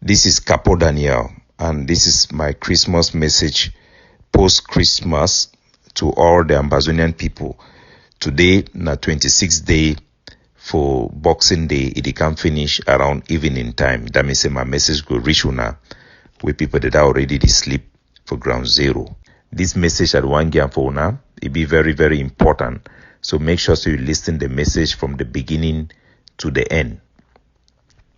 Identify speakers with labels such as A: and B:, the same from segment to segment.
A: This is Capo Daniel, and this is my Christmas message post-Christmas to all the Ambazonian people. Today, na 26th day for Boxing Day. It can finish around evening time. That means my message go reach una with people that are already sleep for ground zero. This message at one game for una, it be very, very important. So make sure you listen the message from the beginning to the end.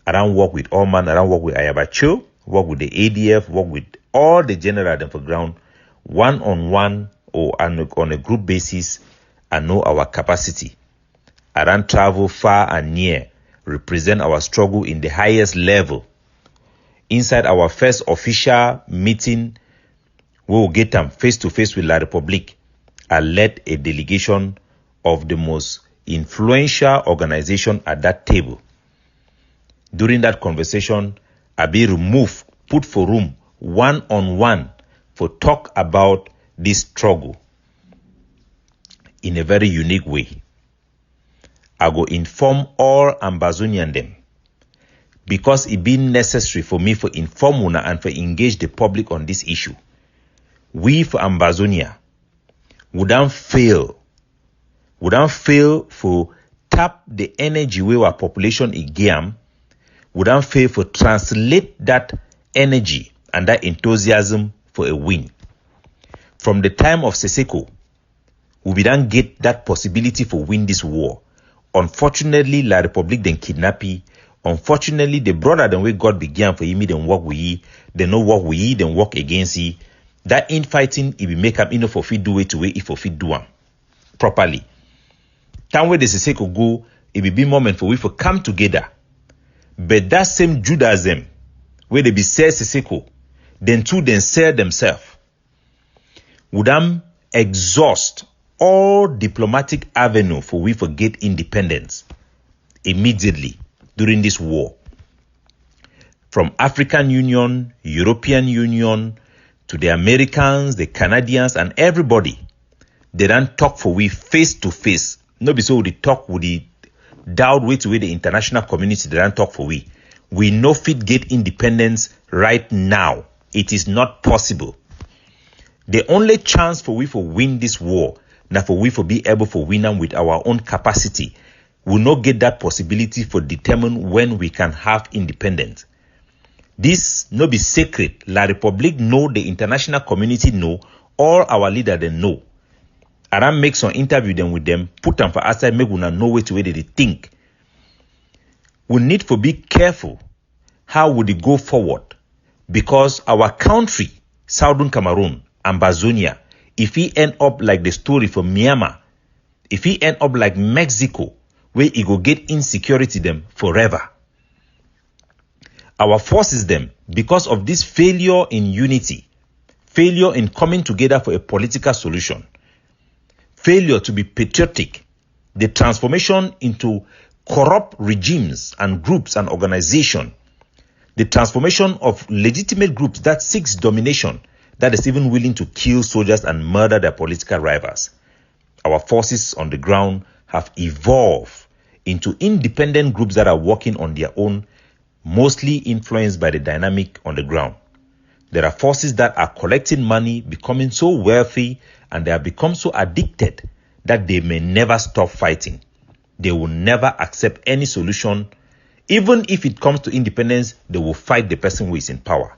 A: I don't work with all man. I don't work with Ayabacho, work with the ADF, work with all the general them for ground, one-on-one or on a group basis, and know our capacity. I don't travel far and near, represent our struggle in the highest level. Inside our first official meeting, we will get them face-to-face with La Republique. I led a delegation of the most influential organization at that table. During that conversation, I be removed, put for room, one-on-one, for talk about this struggle in a very unique way. I go inform all Ambazonian them, because it be necessary for me for inform una and for engage the public on this issue. We for Ambazonia wouldn't fail for tap the energy where our population again. Wouldn't fail for translate that energy and that enthusiasm for a win. From the time of Seseko, we don't get that possibility for win this war. Unfortunately, La Republique then kidnap ye. Unfortunately, the brother then way God began for him, then work with ye. They no work with ye, then work against ye. That infighting, if we make up enough for fit do it to way, if for fit do am properly. Time where the Seseko go, it will be moment for we for come together. But that same Judaism, where they be sell Seseko, then too then sell themselves, would exhaust all diplomatic avenue for we forget independence immediately during this war. From African Union, European Union, to the Americans, the Canadians, and everybody, they don't talk for we face to face. No be so they talk with the doubt way to way the international community they don't talk for we. We no fit get independence right now. It is not possible. The only chance for we for win this war, now for we for be able for win them with our own capacity, we not get that possibility for determine when we can have independence. This no be secret. La Republique know, the international community know, all our leaders they know. I don't make some interview them with them, put them for outside, make una know way to way they think. We need to be careful how would it go forward, because our country, Southern Cameroon, Ambazonia, if he end up like the story from Myanmar, if he end up like Mexico, where he go get insecurity them forever. Our forces them, because of this failure in unity, failure in coming together for a political solution, failure to be patriotic, the transformation into corrupt regimes and groups and organizations, the transformation of legitimate groups that seeks domination, that is even willing to kill soldiers and murder their political rivals. Our forces on the ground have evolved into independent groups that are working on their own, mostly influenced by the dynamic on the ground. There are forces that are collecting money, becoming so wealthy, and they have become so addicted that they may never stop fighting. They will never accept any solution. Even if it comes to independence, they will fight the person who is in power.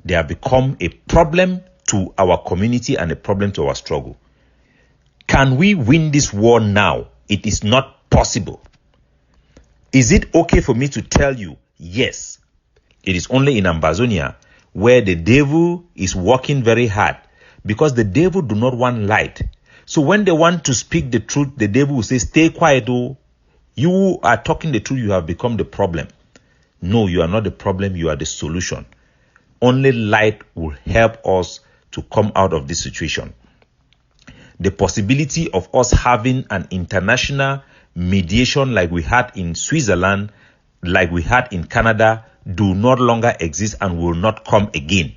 A: They have become a problem to our community and a problem to our struggle. Can we win this war now? It is not possible. Is it okay for me to tell you? Yes. It is only in Ambazonia where the devil is working very hard, because the devil do not want light. So when they want to speak the truth, the devil will say, stay quiet. Oh, you are talking the truth. You have become the problem. No, you are not the problem. You are the solution. Only light will help us to come out of this situation. The possibility of us having an international mediation like we had in Switzerland, like we had in Canada, do not longer exist and will not come again.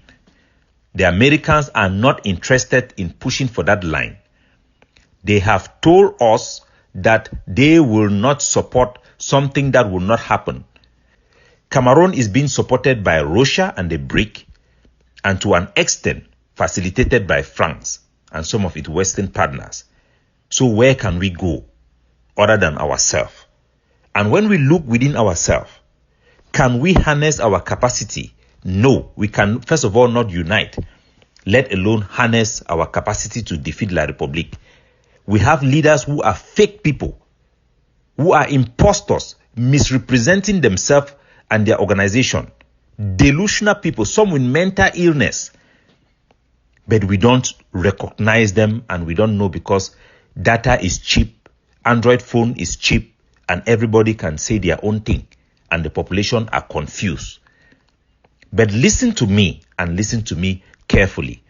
A: The Americans are not interested in pushing for that line. They have told us that they will not support something that will not happen. Cameroon is being supported by Russia and the BRIC, and to an extent facilitated by France and some of its Western partners. So where can we go other than ourselves? And when we look within ourselves, can we harness our capacity? No, we can first of all not unite, let alone harness our capacity to defeat La République. We have leaders who are fake people, who are impostors, misrepresenting themselves and their organization. Delusional people, some with mental illness. But we don't recognize them and we don't know because data is cheap, Android phone is cheap, and everybody can say their own thing and the population are confused. But listen to me and listen to me carefully.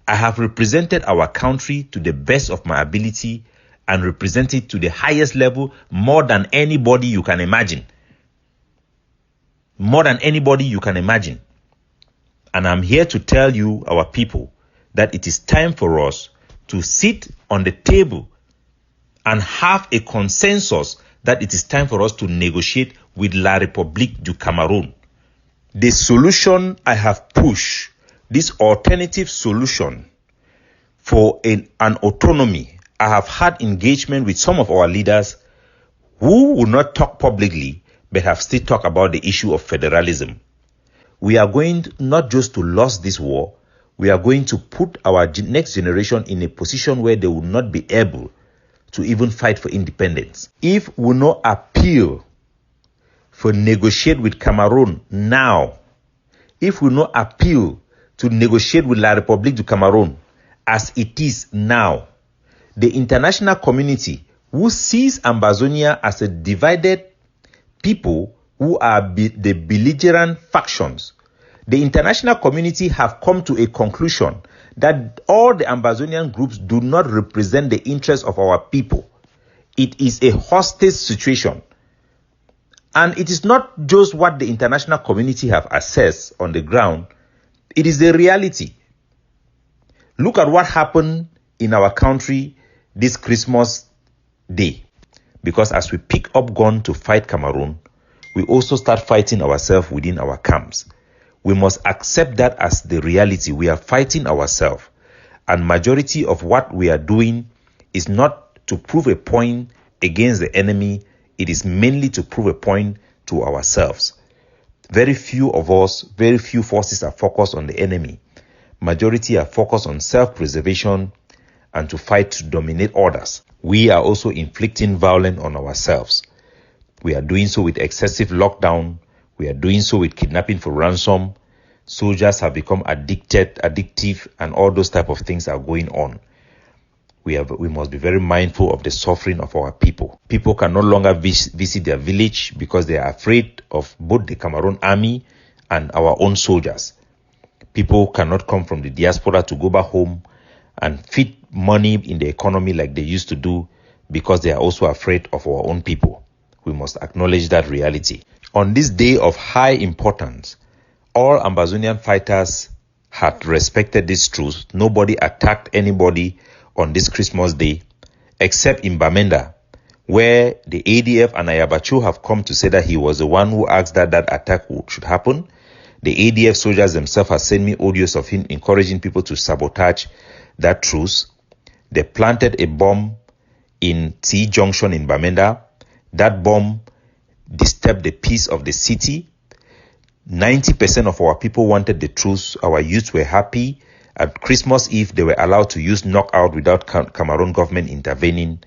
A: I have represented our country to the best of my ability and represent it to the highest level more than anybody you can imagine. More than anybody you can imagine. And I'm here to tell you, our people, that it is time for us to sit on the table and have a consensus that it is time for us to negotiate with La République du Cameroon. The solution I have pushed, this alternative solution for an autonomy, I have had engagement with some of our leaders who will not talk publicly but have still talked about the issue of federalism. We are going not just to lose this war, we are going to put our next generation in a position where they will not be able to even fight for independence. If we not appeal for negotiate with Cameroon now, if we not appeal to negotiate with La République du Cameroon as it is now, the international community who sees Ambazonia as a divided people who are the belligerent factions, the international community have come to a conclusion that all the Ambazonian groups do not represent the interests of our people. It is a hostage situation. And it is not just what the international community have assessed on the ground, it is the reality. Look at what happened in our country this Christmas Day. Because as we pick up gun to fight Cameroon, we also start fighting ourselves within our camps. We must accept that as the reality. We are fighting ourselves. And majority of what we are doing is not to prove a point against the enemy. It is mainly to prove a point to ourselves. Very few of us, very few forces are focused on the enemy. Majority are focused on self-preservation and to fight to dominate others. We are also inflicting violence on ourselves. We are doing so with excessive lockdown. We are doing so with kidnapping for ransom. Soldiers have become addictive, and all those type of things are going on. We must be very mindful of the suffering of our people. People can no longer visit their village because they are afraid of both the Cameroon army and our own soldiers. People cannot come from the diaspora to go back home and feed money in the economy like they used to do because they are also afraid of our own people. We must acknowledge that reality. On this day of high importance, all Ambazonian fighters had respected this truth. Nobody attacked anybody on this Christmas Day, except in Bamenda, where the ADF and Ayabacho have come to say that he was the one who asked that attack should happen. The ADF soldiers themselves have sent me audios of him encouraging people to sabotage that truce. They planted a bomb in T Junction in Bamenda. That bomb disturbed the peace of the city. 90% of our people wanted the truce. Our youths were happy. At Christmas Eve, they were allowed to use knockout without Cameroon government intervening.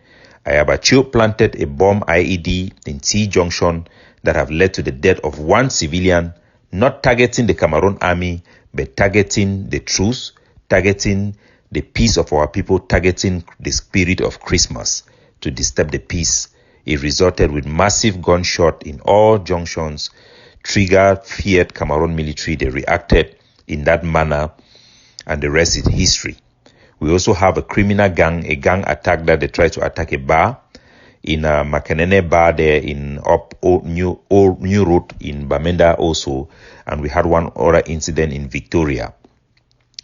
A: Ayabacho planted a bomb IED in T Junction that have led to the death of one civilian, not targeting the Cameroon army, but targeting the truce, targeting the peace of our people, targeting the spirit of Christmas to disturb the peace. It resulted with massive gunshot in all junctions, triggered feared Cameroon military. They reacted in that manner, and the rest is history. We also have a criminal gang, a gang attack that they tried to attack a bar in Makenene bar there in New Road in Bamenda also, and we had one other incident in Victoria.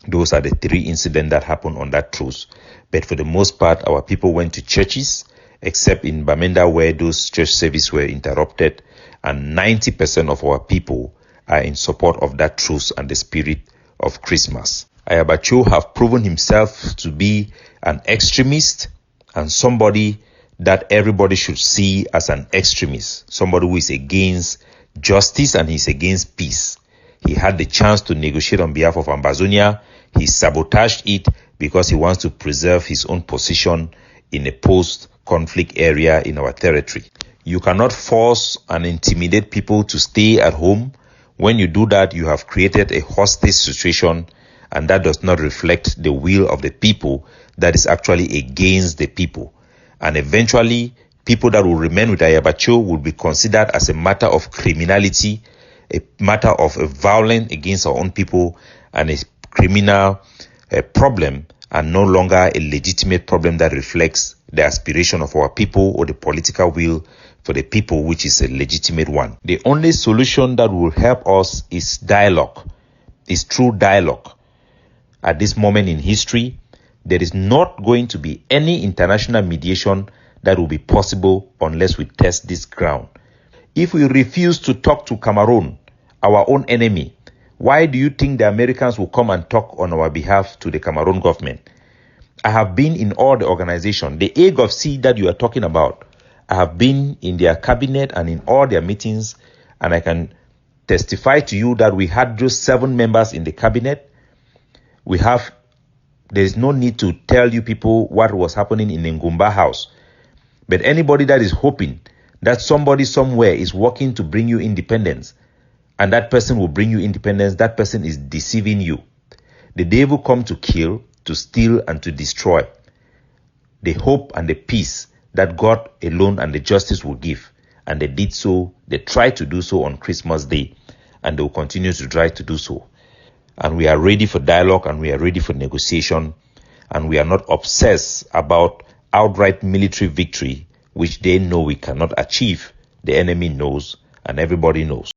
A: Those are the three incidents that happened on that truce. But for the most part, our people went to churches, except in Bamenda where those church services were interrupted, and 90% of our people are in support of that truth and the spirit of Christmas. Ayabacho have proven himself to be an extremist and somebody that everybody should see as an extremist, somebody who is against justice and he's against peace. He had the chance to negotiate on behalf of Ambazonia. He sabotaged it because he wants to preserve his own position in a post-conflict area in our territory. You cannot force and intimidate people to stay at home. When you do that, you have created a hostage situation, and that does not reflect the will of the people. That is actually against the people. And eventually, people that will remain with Ayabacho will be considered as a matter of criminality, a matter of a violence against our own people, and a criminal problem, and no longer a legitimate problem that reflects the aspiration of our people or the political will for the people, which is a legitimate one. The only solution that will help us is dialogue, is true dialogue. At this moment in history, there is not going to be any international mediation that will be possible unless we test this ground. If we refuse to talk to Cameroon, our own enemy, why do you think the Americans will come and talk on our behalf to the Cameroon government? I have been in all the organizations. The AGOVC that you are talking about, I have been in their cabinet and in all their meetings, and I can testify to you that we had just 7 members in the cabinet. There is no need to tell you people what was happening in the Ngumba house. But anybody that is hoping that somebody somewhere is working to bring you independence, and that person will bring you independence, that person is deceiving you. The devil come to kill, to steal, and to destroy. The hope and the peace that God alone and the justice will give. And they did so, they tried to do so on Christmas Day, and they will continue to try to do so. And we are ready for dialogue, and we are ready for negotiation, and we are not obsessed about outright military victory, which they know we cannot achieve. The enemy knows, and everybody knows.